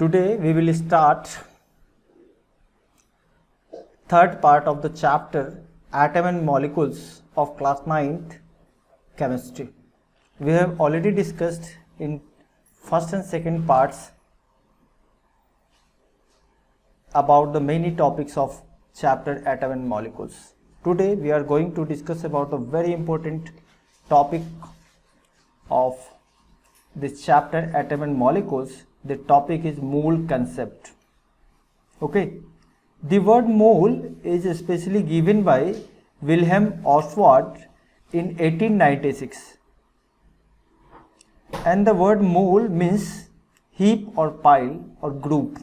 Today we will start third part of the chapter Atom and Molecules of class 9th chemistry. We have already discussed in first and second parts about the many topics of chapter Atom and Molecules. Today we are going to discuss about a very important topic of this chapter Atom and Molecules. The topic is mole concept. Okay, the word mole is especially given by Wilhelm Oswald in 1896, and the word mole means heap or pile or group,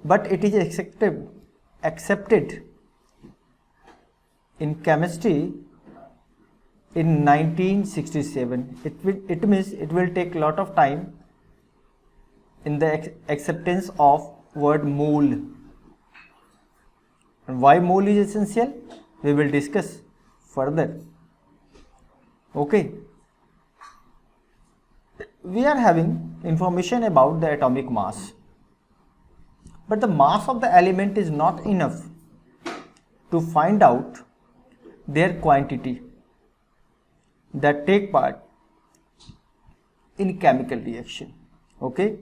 but it is accepted in chemistry in 1967. It means it will take a lot of time in the acceptance of word mole. And why mole is essential, we will discuss further. Okay, we are having information about the atomic mass, but the mass of the element is not enough to find out their quantity that take part in chemical reaction. Okay,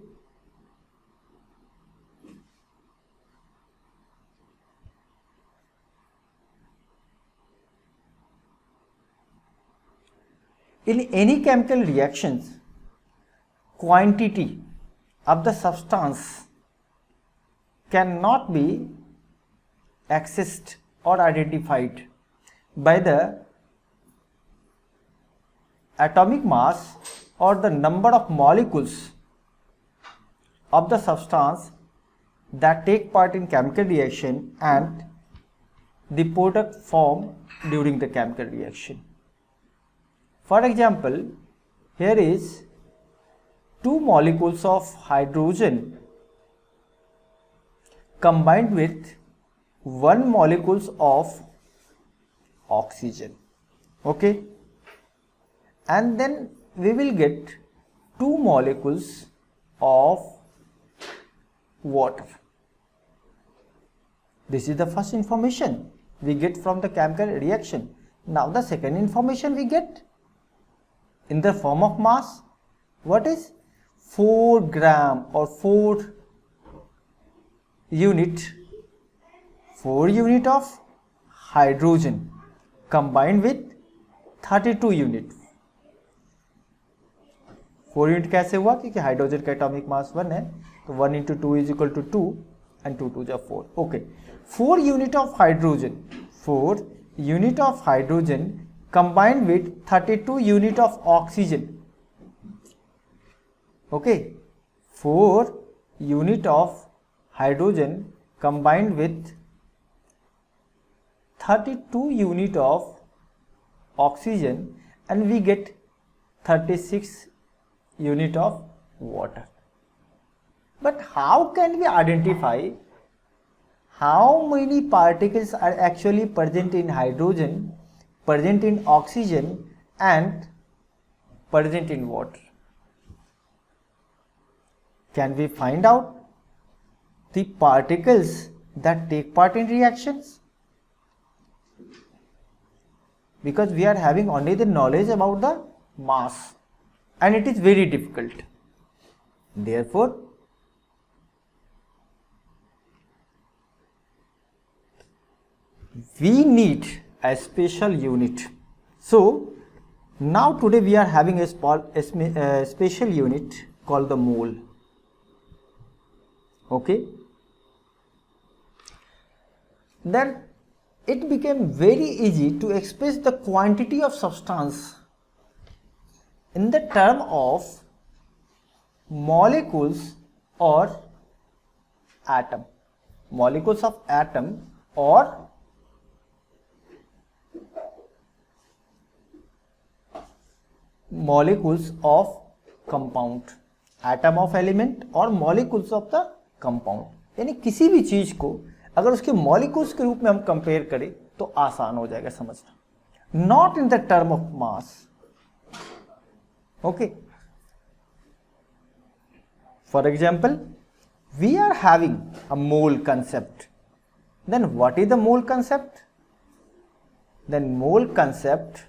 in any chemical reactions, quantity of the substance cannot be accessed or identified by the atomic mass or the number of molecules of the substance that take part in chemical reaction and the product formed during the chemical reaction. For example, here is 2 molecules of hydrogen combined with 1 molecule of oxygen. Okay, and then we will get 2 molecules of water. This is the first information we get from the chemical reaction. Now the second information we get in the form of mass. What is 4 gram or 4 unit of hydrogen combined with 32 unit. 4 unit कैसे हुआ, क्योंकि hydrogen का atomic mass 1 है, तो 1 into 2 is equal to 2 and 2 2 is 4. Okay, 4 unit of hydrogen combined with 32 unit of oxygen. Okay, 4 unit of hydrogen combined with 32 unit of oxygen, and we get 36 unit of water. But how can we identify how many particles are actually present in hydrogen, present in oxygen and present in water? Can we find out the particles that take part in reactions? Because we are having only the knowledge about the mass and it is very difficult. Therefore, we need a special unit. So now today we are having a special unit called the mole. Okay, then it became very easy to express the quantity of substance in the term of molecules or atom. Molecules of atom or molecules of compound. Atom of element और molecules of the compound. यानी किसी भी चीज को अगर उसके molecules के रूप में हम कंपेयर करें तो आसान हो जाएगा समझना. Not in the term of mass. Okay, For example, we are having a mole concept. Then what is the mole concept? Then mole concept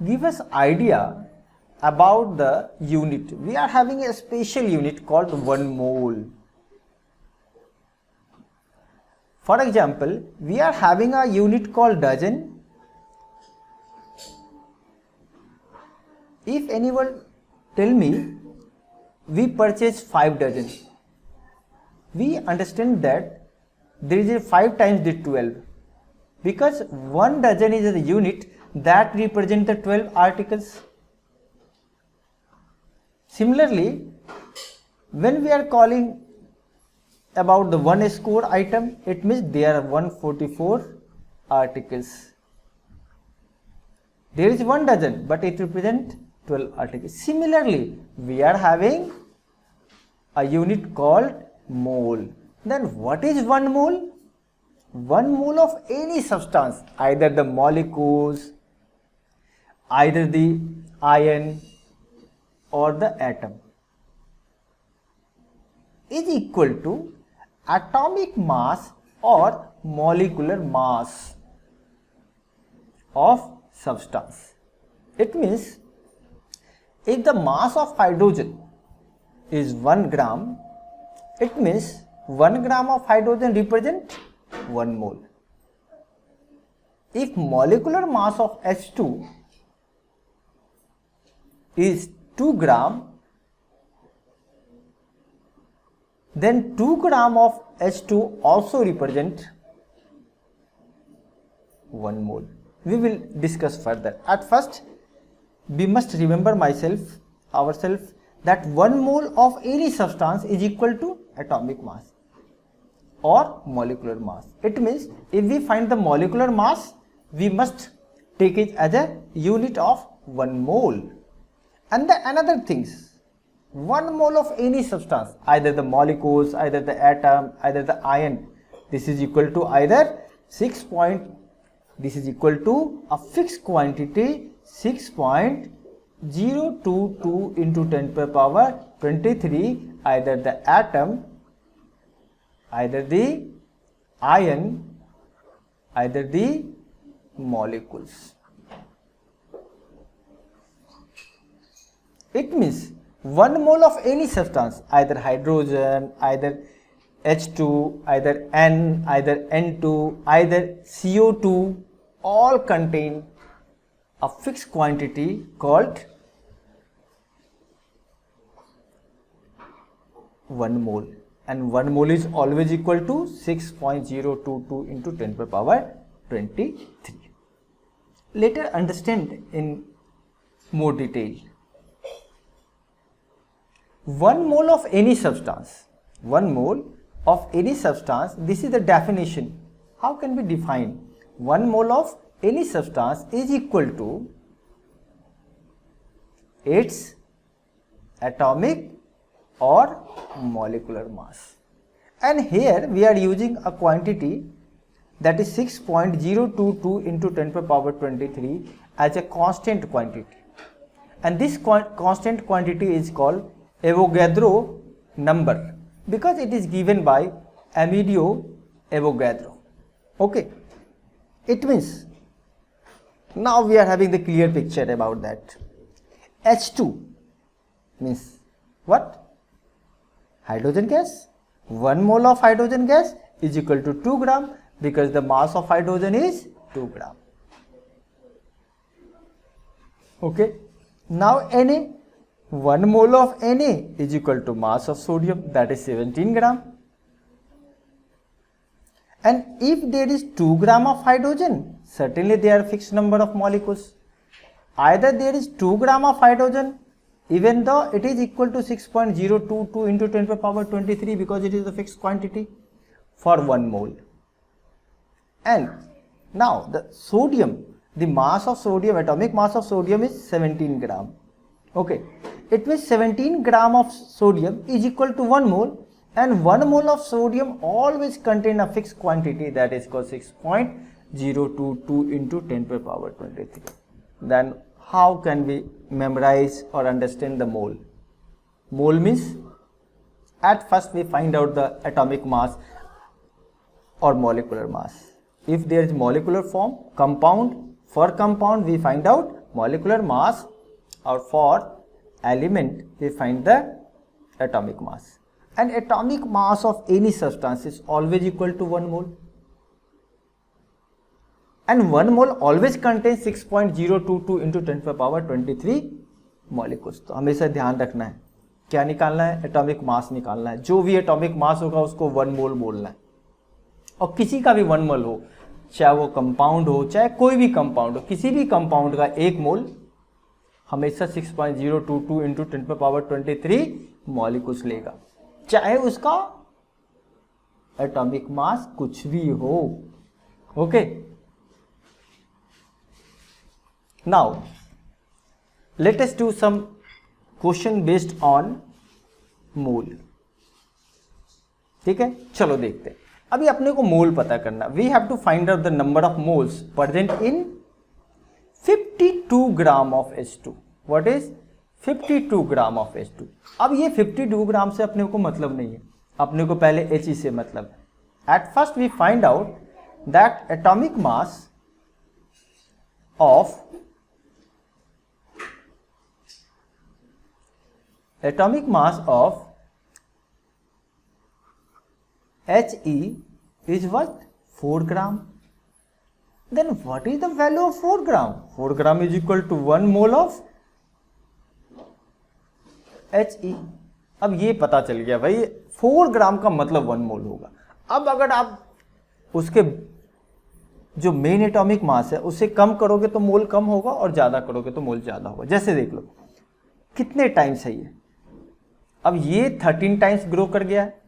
give us idea about the unit. We are having a special unit called 1 mole. For example, we are having a unit called dozen. If anyone tell me we purchase 5 dozen, we understand that there is a 5 times the 12, because 1 dozen is a unit that represents the 12 articles. Similarly, when we are calling about the 1 score item, it means there are 144 articles. There is 1 dozen, but it represents 12 articles. Similarly, we are having a unit called mole. Then what is 1 mole? 1 mole of any substance, either the molecules, either the ion or the atom, is equal to atomic mass or molecular mass of substance. It means if the mass of hydrogen is 1 gram, it means 1 gram of hydrogen represents 1 mole. If molecular mass of H2 is 2 gram, then 2 gram of H2 also represent 1 mole. We will discuss further. At first, we must remember ourselves that 1 mole of any substance is equal to atomic mass or molecular mass. It means if we find the molecular mass, we must take it as a unit of 1 mole. And the another things, 1 mole of any substance, either the molecules, either the atom, either the ion, this is equal to either this is equal to a fixed quantity 6.022 into 10 to the power 23, either the atom, either the ion, either the molecules. It means 1 mole of any substance, either hydrogen, either H2, either N, either N2, either CO2, all contain a fixed quantity called 1 mole, and 1 mole is always equal to 6.022 into 10 to the power 23. Later understand in more detail. 1 mole of any substance, 1 mole of any substance, this is the definition. How can we define? 1 mole of any substance is equal to its atomic or molecular mass. And here we are using a quantity that is 6.022 into 10 to the power 23 as a constant quantity. And this constant quantity is called Avogadro number because it is given by Amedeo Avogadro. Okay, it means now we are having the clear picture about that. H2 means what? Hydrogen gas. 1 mole of hydrogen gas is equal to 2 gram because the mass of hydrogen is 2 gram. Okay, now Na. 1 mole of Na is equal to mass of sodium, that is 17 gram. And if there is 2 gram of hydrogen, certainly there are fixed number of molecules. Either there is 2 gram of hydrogen, even though it is equal to 6.022 into 10 to the power 23 because it is a fixed quantity for 1 mole. And now the sodium, the mass of sodium, atomic mass of sodium is 17 gram. Okay, it means 17 gram of sodium is equal to 1 mole, and 1 mole of sodium always contain a fixed quantity that is called 6.022 into 10 to the power 23. Then how can we memorize or understand the mole? Mole means at first we find out the atomic mass or molecular mass. If there is molecular form, compound, for compound we find out molecular mass, or for element we find the atomic mass. And atomic mass of any substance is always equal to 1 mole. And 1 mole always contains 6.022 into 10 to the power 23 molecules. तो हमेशा ध्यान रखना है, क्या निकालना है? Atomic मास निकालना है. जो भी एटॉमिक मास होगा उसको 1 मोल बोलना है. और किसी का भी 1 मोल हो, चाहे वो कंपाउंड हो, चाहे कोई भी कंपाउंड हो, किसी भी कंपाउंड का 1 मोल हमेशा 6.022 into 10 to the power 23 molecules लेगा, चाहे उसका एटॉमिक मास कुछ भी हो. Okay, now let us do some question based on mole. ठीक है, चलो देखते हैं. अभी अपने को मोल पता करना. We have to find out the number of moles present in 52 gram of H2. What is 52 gram of H2? अब ये 52 ग्राम से अपने को मतलब नहीं है, अपने को पहले He से मतलब है. At first we find out that atomic mass of He is what? 4 gram. Then what is the value of 4 gram? 4 gram is equal to 1 mole of He. अब ये पता चल गया भाई 4 ग्राम का मतलब 1 मोल होगा. अब अगर आप उसके जो मेन एटॉमिक मास है उसे कम करोगे तो मोल कम होगा, और ज़्यादा करोगे तो मोल ज़्यादा होगा. जैसे देख लो कितने टाइम्स है ये. अब ये 13 टाइम्स ग्रो कर गया है.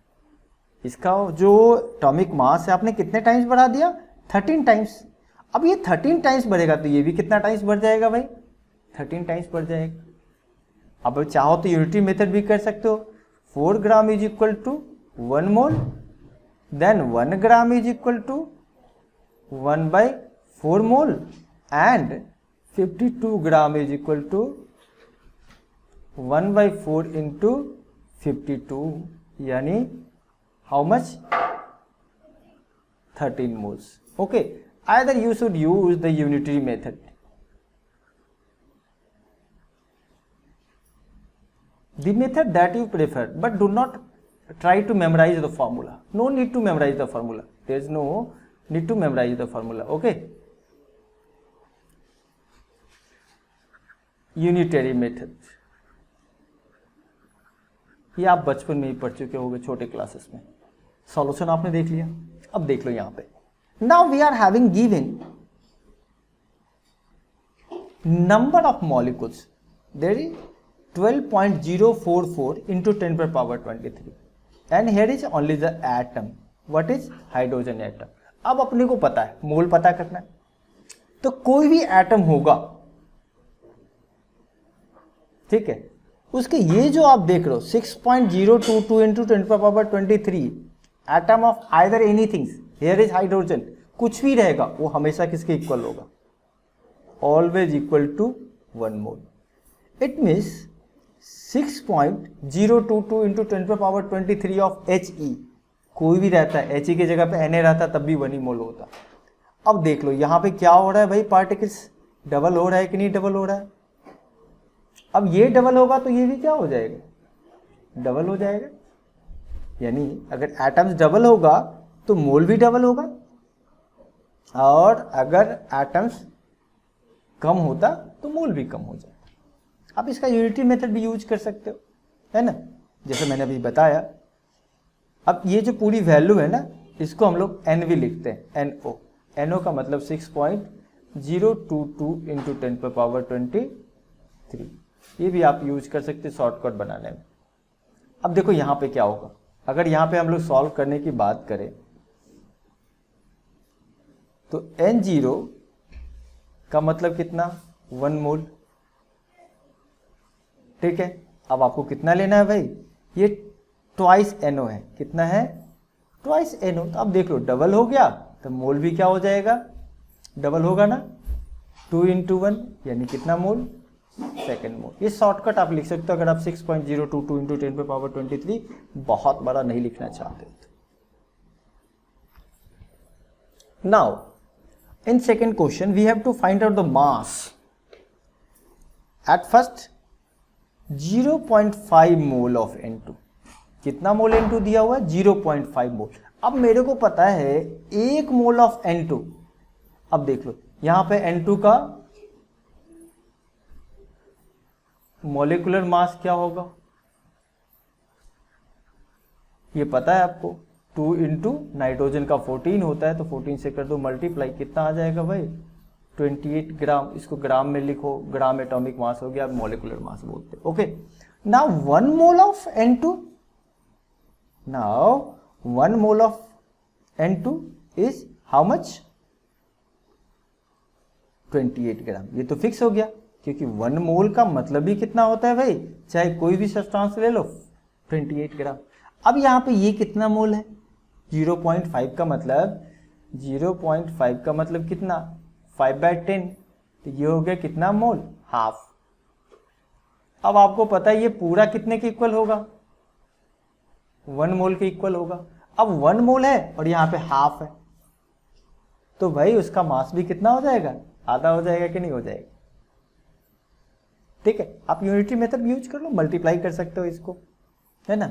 इसका जो एटॉमिक मास है आपने कितने टाइम्स बढ़ा दिया? 13 टाइम्स. अब ये 13 टाइम्स बढ़ेगा तो ये भी कितना टाइम्स बढ़ जाएगा भाई? 13 टाइम्स बढ़ जाएगा. अब चाहो तो यूनिटरी मेथड भी कर सकते हो. 4 gram is equal to 1 mole, then 1 gram is equal to 1/4 mole, and 52 gram is equal to 1/4 into 52, यानी how much? 13 moles. Okay, either you should use the unitary method. The method that you prefer, but do not try to memorize the formula. No need to memorize the formula. There is no need to memorize the formula. Okay, unitary method. ये आप बचपन में ही पढ़ चुके होंगे छोटे classes में. Solution आपने देख लिया. अब देख लो यहाँ पे. Now we are having given number of molecules. There is 12.044 into 10 to the power 23, and here is only the atom. What is hydrogen atom. अब अपने को पता है मोल पता करना है, तो कोई भी एटम होगा, ठीक है, उसके ये जो आप देख रहे हो 6.022 into 10 to the power 23 atom of either anything, here is hydrogen, कुछ भी रहेगा वो हमेशा किसके इक्वल होगा? Always equal to 1 mole. It means 6.022 into 10 to the power 23 of He. कोई भी रहता है, He की जगह पे Na रहता तब भी 1 ही मोल होता. अब देख लो यहाँ पे क्या हो रहा है भाई, पार्टिकल्स डबल हो रहा है कि नहीं डबल हो रहा है? अब ये डबल होगा तो ये भी क्या हो जाएगा? डबल हो जाएगा. यानी अगर एटम्स डबल होगा तो मोल भी डबल होगा, और अगर एटम्स कम होता तो मोल भी कम हो जाएगा. आप इसका यूनिटरी मेथड भी यूज कर सकते हो, है ना, जैसे मैंने अभी बताया. अब ये जो पूरी वैल्यू है ना, इसको हम लोग NV लिखते हैं, NO. NO का मतलब 6.022 इंटू 10 to the power 23. ये भी आप यूज कर सकते शॉर्टकट बनाने में. अब देखो यहाँ पे क्या होगा. अगर यहाँ पे हम लोग सॉल्व करने की बात करें तो N0 का मतलब कितना? 1 मोल. ठीक है, अब आपको कितना लेना है भाई? ये ट्वाइस NO है. कितना है? Twice NO. तो अब देख लो डबल हो गया तो मोल भी क्या हो जाएगा? डबल होगा ना. 2 इंटू 1 यानी कितना मोल, सेकेंड मोल। ये शॉर्टकट आप लिख सकते हो अगर आप 6.022 इंटू 10 पे पावर 23 बहुत बड़ा नहीं लिखना चाहते तो। Now in second question we have to find out the mass. At first 0.5 mole of N2। कितना मोल N2 दिया हुआ है, 0.5 मोल। अब मेरे को पता है 1 मोल ऑफ N2। अब देख लो यहां पे N2 का मॉलिक्यूलर मास क्या होगा, ये पता है आपको, 2 इंटू नाइट्रोजन का 14 होता है, तो 14 से कर दो मल्टीप्लाई, कितना आ जाएगा भाई 28 ग्राम। इसको ग्राम में लिखो, ग्राम एटॉमिक मास हो गया, मॉलिक्यूलर मास बोलते हैं। Okay, now 1 mole of N2, now 1 mole of N2 is how much, 28 ग्राम। ये तो फिक्स हो गया क्योंकि 1 मोल का मतलब ही कितना होता है भाई, चाहे कोई भी सब्सटेंस ले लो, 28 ग्राम। अब यहाँ पे ये कितना मोल है, 0.5 का मतलब, 0.5 का मतलब कितना, 5/10, तो ये हो गया कितना मोल, हाफ। अब आपको पता है ये पूरा कितने के इक्वल होगा, 1 मोल के इक्वल होगा। अब 1 मोल है और यहाँ पे हाफ है, तो भाई उसका मास भी कितना हो जाएगा, आधा हो जाएगा कि नहीं हो जाएगा। ठीक है, आप यूनिटी मेथड यूज कर लो, मल्टीप्लाई कर सकते हो इसको, है ना।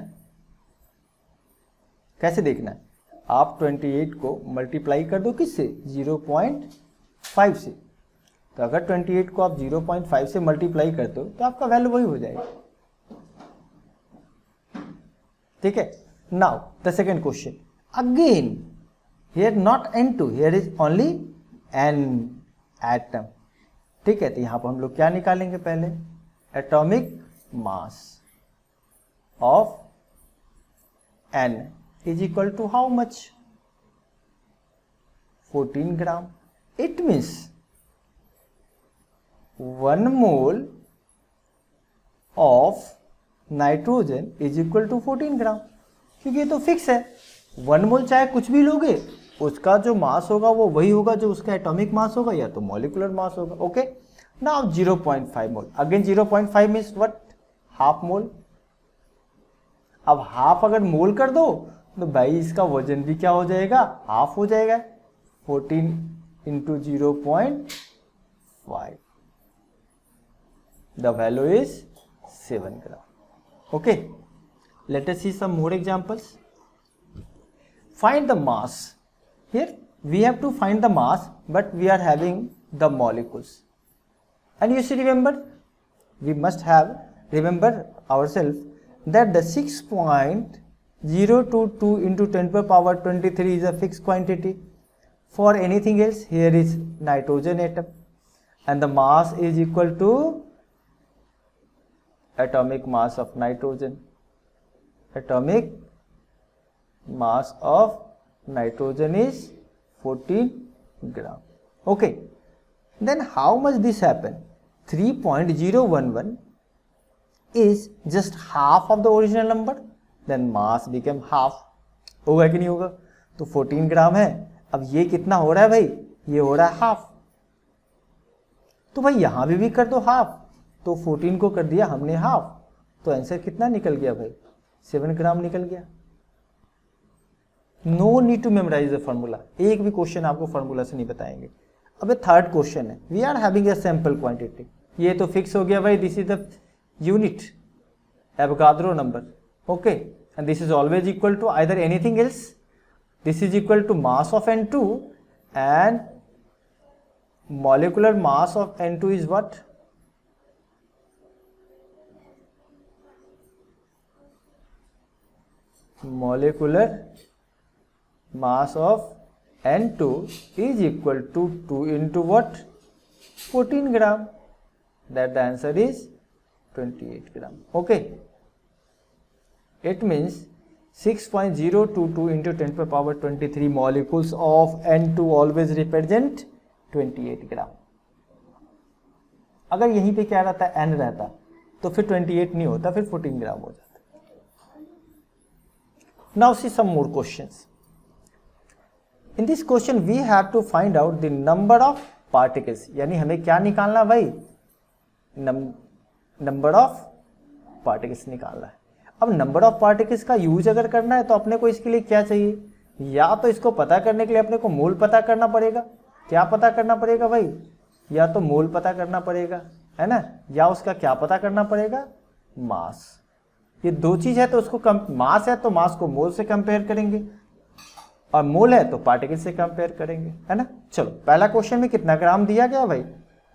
कैसे देखना है, आप 28 को मल्टीप्लाई कर दो किससे, 0.5 से। तो अगर 28 को आप 0.5 से मल्टीप्लाई करते हो तो आपका वैल्यू वही हो जाएगा। ठीक है, now the second question again, here not N2, here is only N atom. ठीक है, तो यहां पर हम लोग क्या निकालेंगे, पहले atomic mass of N is equal to how much, 14 gram. It means 1 mole of nitrogen is equal to 14 gram, क्योंकि ये तो फिक्स है, 1 मोल चाहे कुछ भी लोगे उसका जो मास होगा वो वही होगा जो उसका एटॉमिक मास होगा या तो मॉलिक्यूलर मास होगा। Okay, now 0.5 mole, again 0.5 means what, half mole. अब हाफ अगर मोल कर दो तो भाई इसका वजन भी क्या हो जाएगा, हाफ हो जाएगा, 14 into 0.5, the value is 7 gram. Okay, let us see some more examples. Find the mass. Here we have to find the mass, but we are having the molecules. And you should remember, we must have remember ourselves that the 6.022 into 10 per power 23 is a fixed quantity. For anything else, here is nitrogen atom, and the mass is equal to atomic mass of nitrogen. Atomic mass of nitrogen is 14 gram. Okay, then how much this happen, 3.011 is just half of the original number, then mass became half. होगा कि नहीं होगा, तो 14 ग्राम है, अब ये कितना हो रहा है भाई, ये हो रहा है हाफ, तो भाई यहां भी कर दो हाफ, तो 14 को कर दिया हमने हाफ, तो आंसर कितना निकल गया भाई, 7 ग्राम निकल गया। No need to memorize the formula, एक भी क्वेश्चन आपको फॉर्मूला से नहीं बताएंगे। अब थर्ड क्वेश्चन है, we are having a sample quantity, ये तो फिक्स हो गया भाई, this is the unit Avogadro number. Okay, and this is always equal to either anything else, this is equal to mass of N2 and molecular mass of N2 is what, molecular mass of N2 is equal to 2 into what, 14 gram, that the answer is 28 gram. Okay, it means 6.022 into 10 per power 23 molecules of N2 always represent 28 ग्राम। अगर यहीं पे क्या रहता, N रहता, तो फिर 28 नहीं होता, फिर 14 ग्राम हो जाता। Now see some more questions. In this question we have to find out the number of particles, यानी हमें क्या निकालना भाई, नंबर ऑफ पार्टिकल्स निकालना है। अब नंबर ऑफ पार्टिकल्स का यूज अगर करना है तो अपने को इसके लिए क्या चाहिए, या तो इसको पता करने के लिए अपने को मोल पता करना पड़ेगा, क्या पता करना पड़ेगा भाई, या तो मोल पता करना पड़ेगा, है ना, या उसका क्या पता करना पड़ेगा, मास। ये दो चीज है तो उसको मास है तो मास को मोल से कंपेयर करेंगे, और मोल है तो पार्टिकल से कंपेयर करेंगे, है ना। चलो पहला क्वेश्चन में कितना ग्राम दिया गया भाई,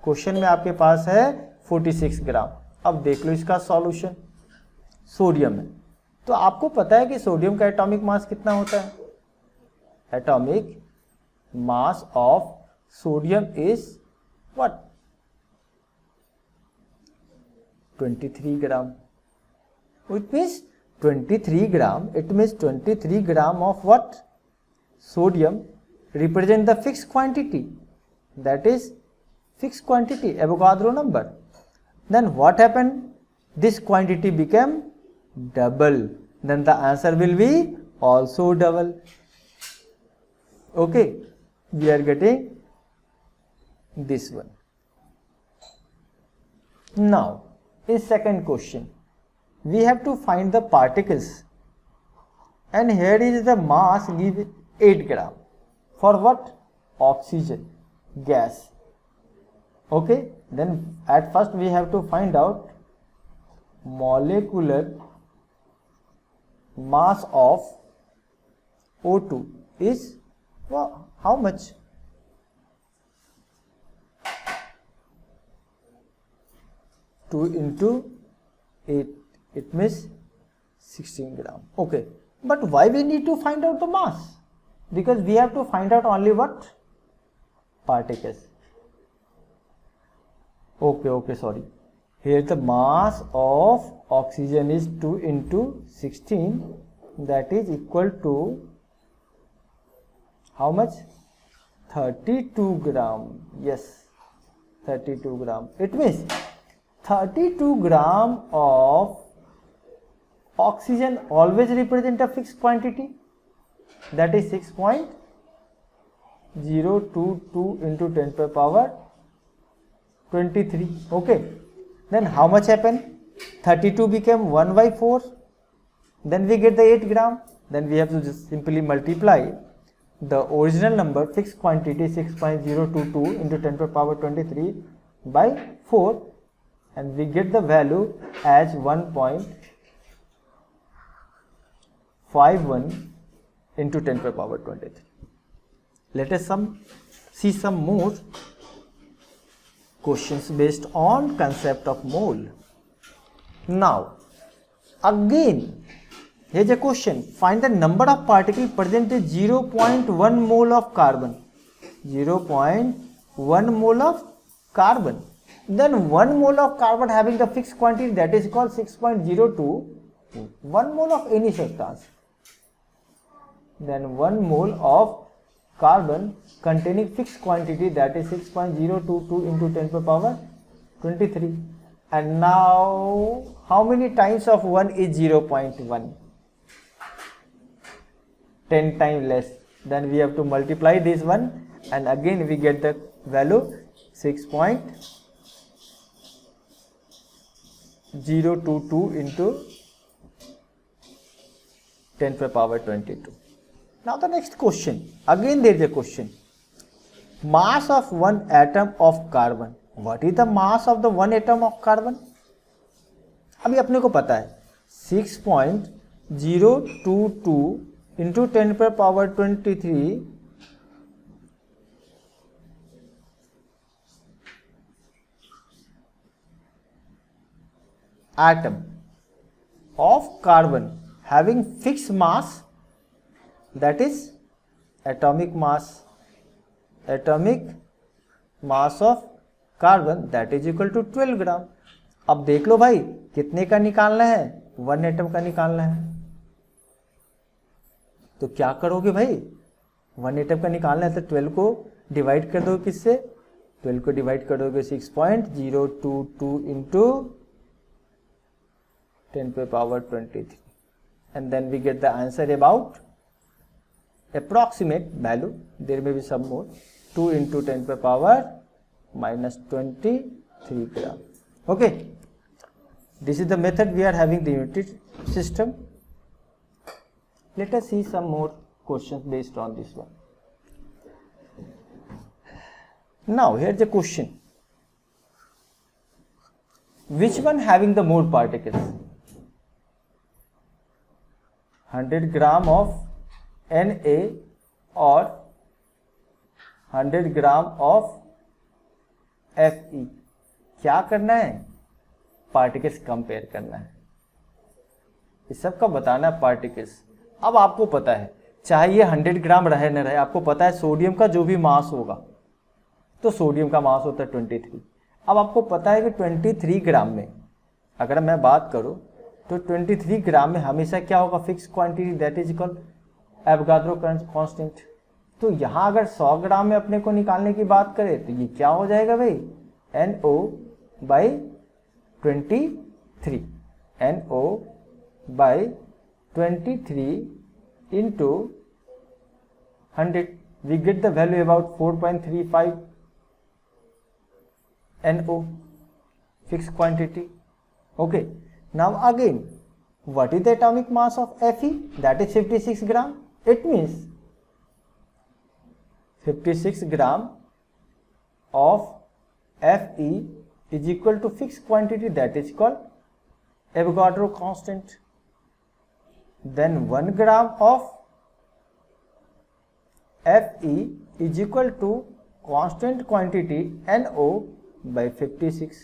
क्वेश्चन में आपके पास है 46 ग्राम। अब देख लो इसका सॉल्यूशन, सोडियम है, तो आपको पता है कि सोडियम का एटॉमिक मास कितना होता है, atomic mass of sodium is what, 23 gram. It means 23 gram, it means 23 gram of what, sodium represent the fixed quantity, that is fixed quantity, Avogadro number. Then what happened, this quantity became double, then the answer will be also double. Okay, we are getting this one. Now in second question we have to find the particles, and here is the mass given 8 gram for what, oxygen gas. Okay, then at first we have to find out molecular mass of O2 is how much, 2 into 8, it means 16 gram. Okay, but why we need to find out the mass, because we have to find out only what, particles. Okay, sorry, here the mass of oxygen is 2 into 16, that is equal to how much, 32 gram. Yes, 32 gram. It means 32 gram of oxygen always represent a fixed quantity, that is 6.022 into 10 to the power 23. Okay, then how much happened, 32 became 1 by 4, then we get the 8 gram, then we have to just simply multiply the original number, fixed quantity 6.022 into 10 to the power 23 by 4, and we get the value as 1.51 into 10 to the power 23. Let us see some more questions based on concept of mole. Now again here is a question, find the number of particles present in 0.1 mole of carbon, 0.1 mole of carbon. Then 1 mole of carbon having the fixed quantity, that is called 6.02, 1 mole of any substance, then 1 mole of carbon containing fixed quantity, that is 6.022 into 10 to the power 23. And now how many times of 1 is 0.1? 10 times less. Then we have to multiply this one, and again we get the value 6.022 into 10 to the power 22. Now the next question, again there is a question, mass of one atom of carbon. What is the mass of the one atom of carbon? अभी अपने को पता है 6.022 into 10 to the power 23 atom of carbon having fixed mass, that is atomic mass of carbon, that is equal to 12 ग्राम. अब देख लो भाई कितने का निकालना है, 1 एटम का निकालना है. तो क्या करोगे भाई, 1 एटम का निकालना है तो 12 को डिवाइड कर दो किससे, 12 को डिवाइड कर दोगे 6.022 into 10 to the power 23, and then we get the answer about approximate value, there may be some more, 2 into 10 to the power minus 23 gram. Okay, this is the method we are having the unit system. Let us see some more questions based on this one. Now here's the question: which one having the more particles? 100 gram of Na or 100 gram of Fe? क्या करना है? Particles compare करना है, इस सब का बताना है पार्टिकल्स। अब आपको पता है चाहे ये 100 ग्राम रहे न रहे, आपको पता है सोडियम का जो भी मास होगा तो सोडियम का मास होता है 23। अब आपको पता है कि 23 ग्राम में अगर मैं बात करूं तो 23 ग्राम में हमेशा क्या होगा? Fix quantity, that is equal Avogadro constant. तो यहाँ अगर 100 ग्राम में अपने को निकालने की बात करें तो ये क्या हो जाएगा भाई? NO/23, NO/23 into 100, we get the value about 4.35 NO, fixed quantity. Okay, now again, what is the atomic mass of Fe? That is 56 gram. It means 56 gram of Fe is equal to fixed quantity, that is called Avogadro constant. Then 1 gram of Fe is equal to constant quantity NO/56.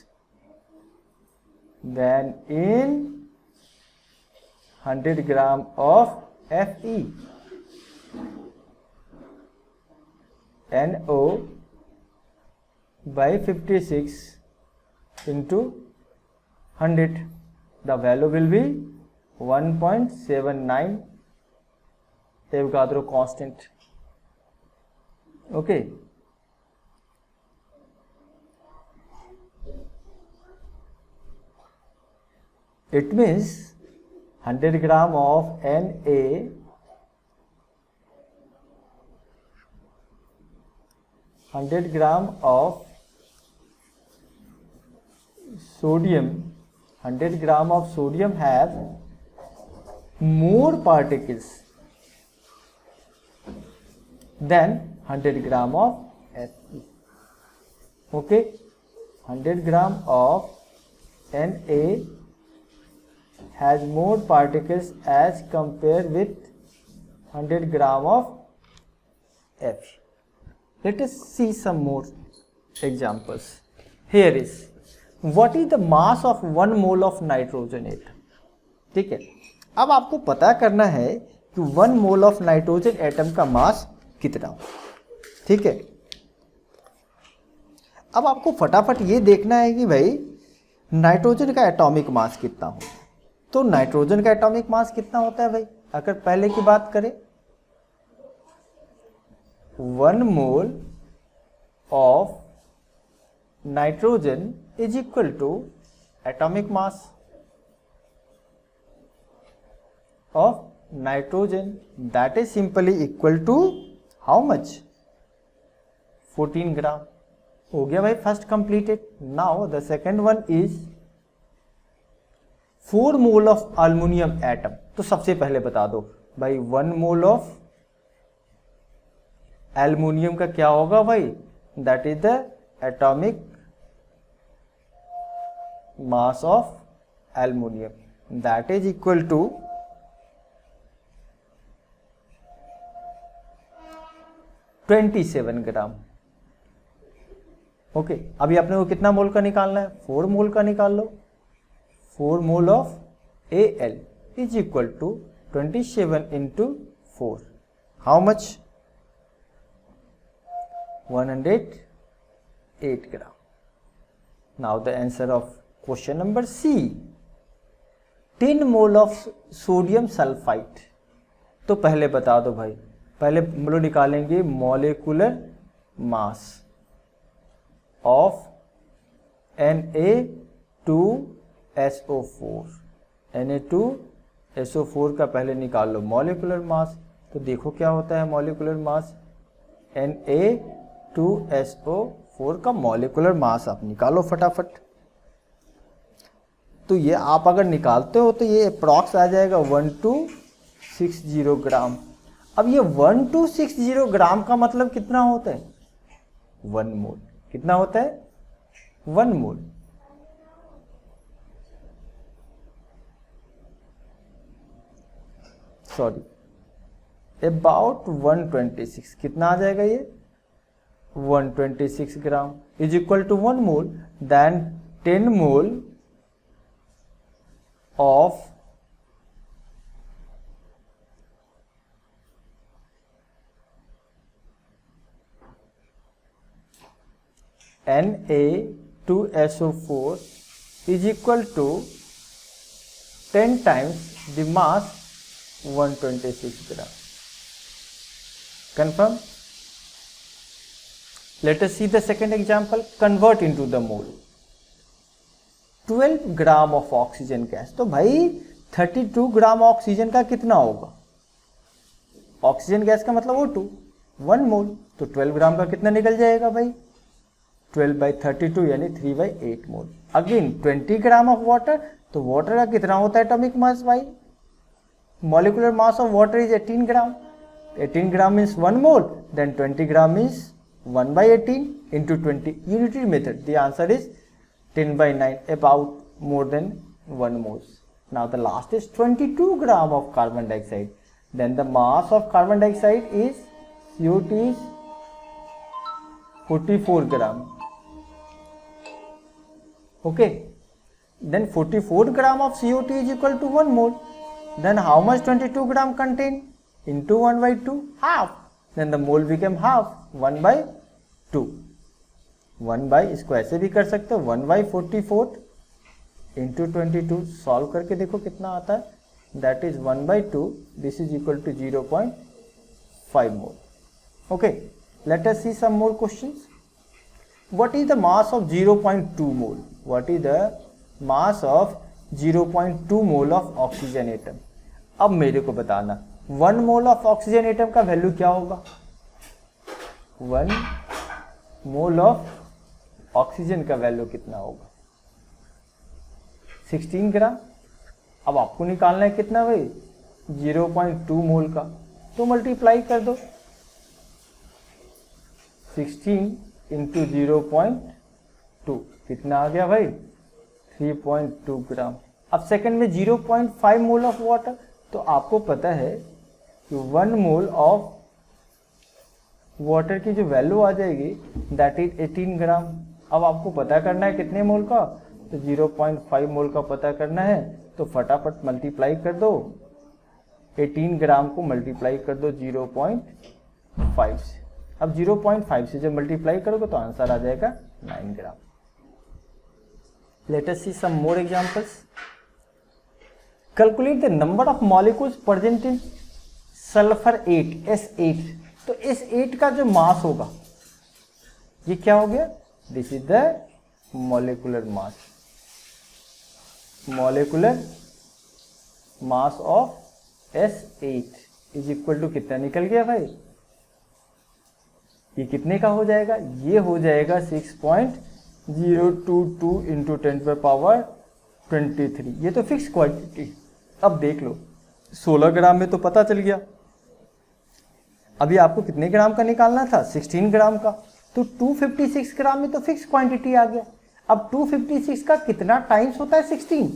Then in 100 gram of Fe, NO/56 into 100, the value will be 1.79 Avogadro constant. Okay, it means 100 gram of Na, 100 gram of sodium, 100 gram of sodium have more particles than 100 gram of Fe. Okay, 100 gram of Na has more particles as compared with 100 gram of Fe. Let us see some more examples. Here is, what is the mass of 1 mole of nitrogen atom? ठीक है, अब आपको पता करना है कि 1 mole of nitrogen atom का मास कितना हो। ठीक है, अब आपको फटाफट ये देखना है कि भाई नाइट्रोजन का एटॉमिक मास कितना हो। तो नाइट्रोजन का एटॉमिक मास कितना होता है भाई? अगर पहले की बात करें, 1 mole of nitrogen is equal to atomic mass of nitrogen, that is simply equal to how much? 14 gram. हो गया भाई first completed. Now the second one is 4 mole of aluminium atom. तो सबसे पहले बता दो भाई 1 मोल ऑफ एल्युमिनियम का क्या होगा भाई? That is the atomic mass of aluminium, that is equal to 27 gram. Okay, अभी अपने को कितना मोल का निकालना है? 4 मोल का निकाल लो। 4 mole of Al is equal to 27 into 4, how much? 108 gram. Now the answer of question number C, 10 mole of sodium sulphide. तो पहले बता दो भाई, पहले हम लोग निकालेंगे molecular mass of Na2SO4। Na2SO4 का पहले निकाल लो मॉलिक्यूलर मास। तो देखो क्या होता है मॉलिक्यूलर मास, Na2SO4 4 का मॉलिक्यूलर मास आप निकालो फटाफट। तो ये आप अगर निकालते हो तो ये अप्रॉक्स आ जाएगा 1260 ग्राम। अब ये 1260 ग्राम का मतलब कितना होता है? 1 मोल। कितना होता है? 1 मोल। Sorry, about 126। कितना आ जाएगा ये? 126 gram is equal to 1 mole. Then 10 mole of Na2SO4 is equal to 10 times the mass 126 gram. Confirm? Let us see the second example. Convert into the mole. 12 gram of oxygen gas. तो भाई 32 gram oxygen का कितना होगा? Oxygen gas का मतलब O2, 1 मोल। तो 12 ग्राम का कितना निकल जाएगा भाई? 12/32 यानी 3/8 mole. Again 20 gram of water. तो वाटर का कितना होता है एटॉमिक मास भाई? Molecular mass of water is 18 gram. 18 gram means 1 mole. Then 20 gram means 1/18 into 20 unitary method. The answer is 10/9, about more than 1 moles. Now the last is 22 gram of carbon dioxide. Then the mass of carbon dioxide is CO2 is 44 gram. Okay. Then 44 gram of CO2 is equal to 1 mole. Then how much 22 gram contain? Into 1/2, half. Then the mole became half, 1/2. 1 by इसको ऐसे भी कर सकते हो, 1/44 into 22। Solve करके देखो कितना आता है। That is 1/2। This is equal to 0.5 mole. Okay, let us see some more questions. What is the mass of 0.2 mole? What is the mass of 0.2 mole of oxygen atom? अब मेरे को बताना 1 mole of oxygen atom का value क्या होगा? 1 mole of oxygen का value कितना होगा? 16 ग्राम। अब आपको निकालना है कितना भाई? 0.2 मोल का। तो मल्टीप्लाई कर दो 16 इंटू 0.2। कितना आ गया भाई? 3.2 ग्राम। अब सेकंड में 0.5 मोल ऑफ वाटर। तो आपको पता है कि 1 मोल ऑफ वाटर की जो वैल्यू आ जाएगी दैट इज 18 ग्राम। अब आपको पता करना है कितने मोल का? तो 0.5 मोल का पता करना है। तो फटाफट मल्टीप्लाई कर दो 18 ग्राम को, मल्टीप्लाई कर दो 0.5 से। अब 0.5 से जब मल्टीप्लाई करोगे तो आंसर आ जाएगा 9 gram. Let us see some more examples. Calculate the number of molecules present in sulphur 8 S8। तो S8 का जो मास होगा ये क्या हो गया? This is the molecular mass. Molecular mass of S8 is equal to कितना निकल गया भाई? ये कितने का हो जाएगा? ये हो जाएगा 6.022 इंटू 10⁻23। ये तो फिक्स क्वांटिटी। अब देख लो 16 ग्राम में तो पता चल गया। अभी आपको कितने ग्राम का निकालना था? 16 ग्राम का। तो 256 ग्राम में तो फिक्स क्वांटिटी आ गया। अब 256 का कितना टाइम्स होता है? 16।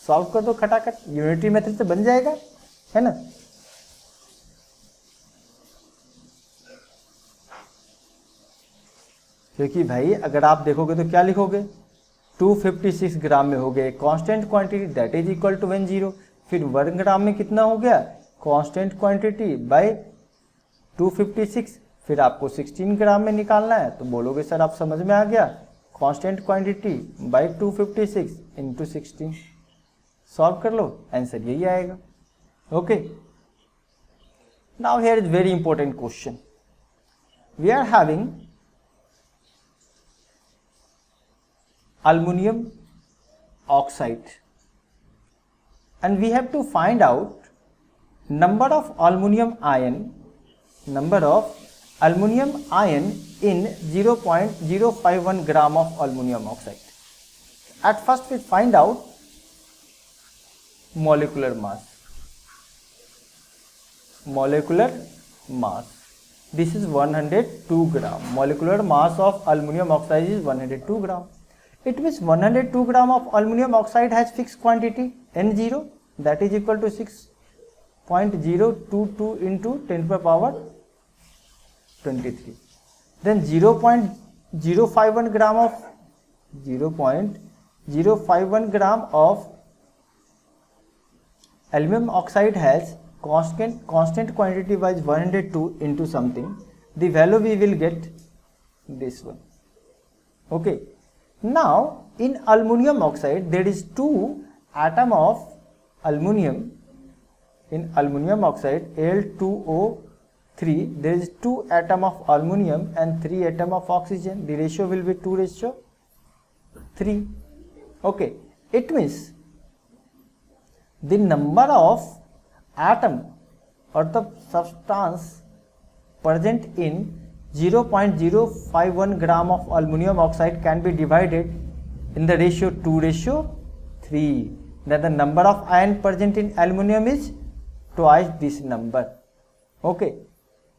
सॉल्व कर दो खटाखट, यूनिटरी मेथड से बन जाएगा, है ना। क्योंकि भाई अगर आप देखोगे तो क्या लिखोगे? 256 ग्राम में हो गए constant quantity that is equal to 10। फिर 1 ग्राम में कितना हो गया? Constant quantity by 256। फिर आपको 16 ग्राम में निकालना है। तो बोलोगे सर आप समझ में आ गया, constant quantity by 256 into 16। Solve कर लो, आंसर यही आएगा। Okay, now here is very important question. We are having aluminum oxide and we have to find out number of aluminum ion in 0.051 gram of aluminum oxide. At first we find out molecular mass. Molecular mass. This is 102 gram. Molecular mass of aluminum oxide is 102 gram. It means 102 gram of aluminum oxide has fixed quantity N0, that is equal to 6.022 into 10 to the power 23. Then 0.051 gram of 0.051 gram of aluminum oxide has constant quantity wise 102 into something. The value we will get this one. Okay. Now in aluminum oxide there is 2 atom of aluminum. In aluminum oxide Al2O3 there is 2 atom of aluminum and 3 atom of oxygen. The ratio will be 2:3. Okay, it means the number of atom or the substance present in 0.051 gram of aluminum oxide can be divided in the ratio 2:3. Then the number of ion present in aluminum is twice this number. Okay,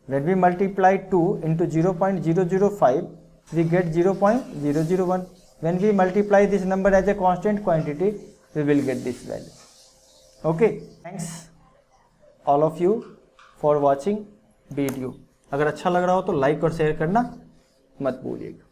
when we multiply 2 into 0.005 we get 0.001. When we multiply this number as a constant quantity we will get this value. Okay, thanks all of you for watching video. अगर अच्छा लग रहा हो तो like और share करना मत भूलिएगा.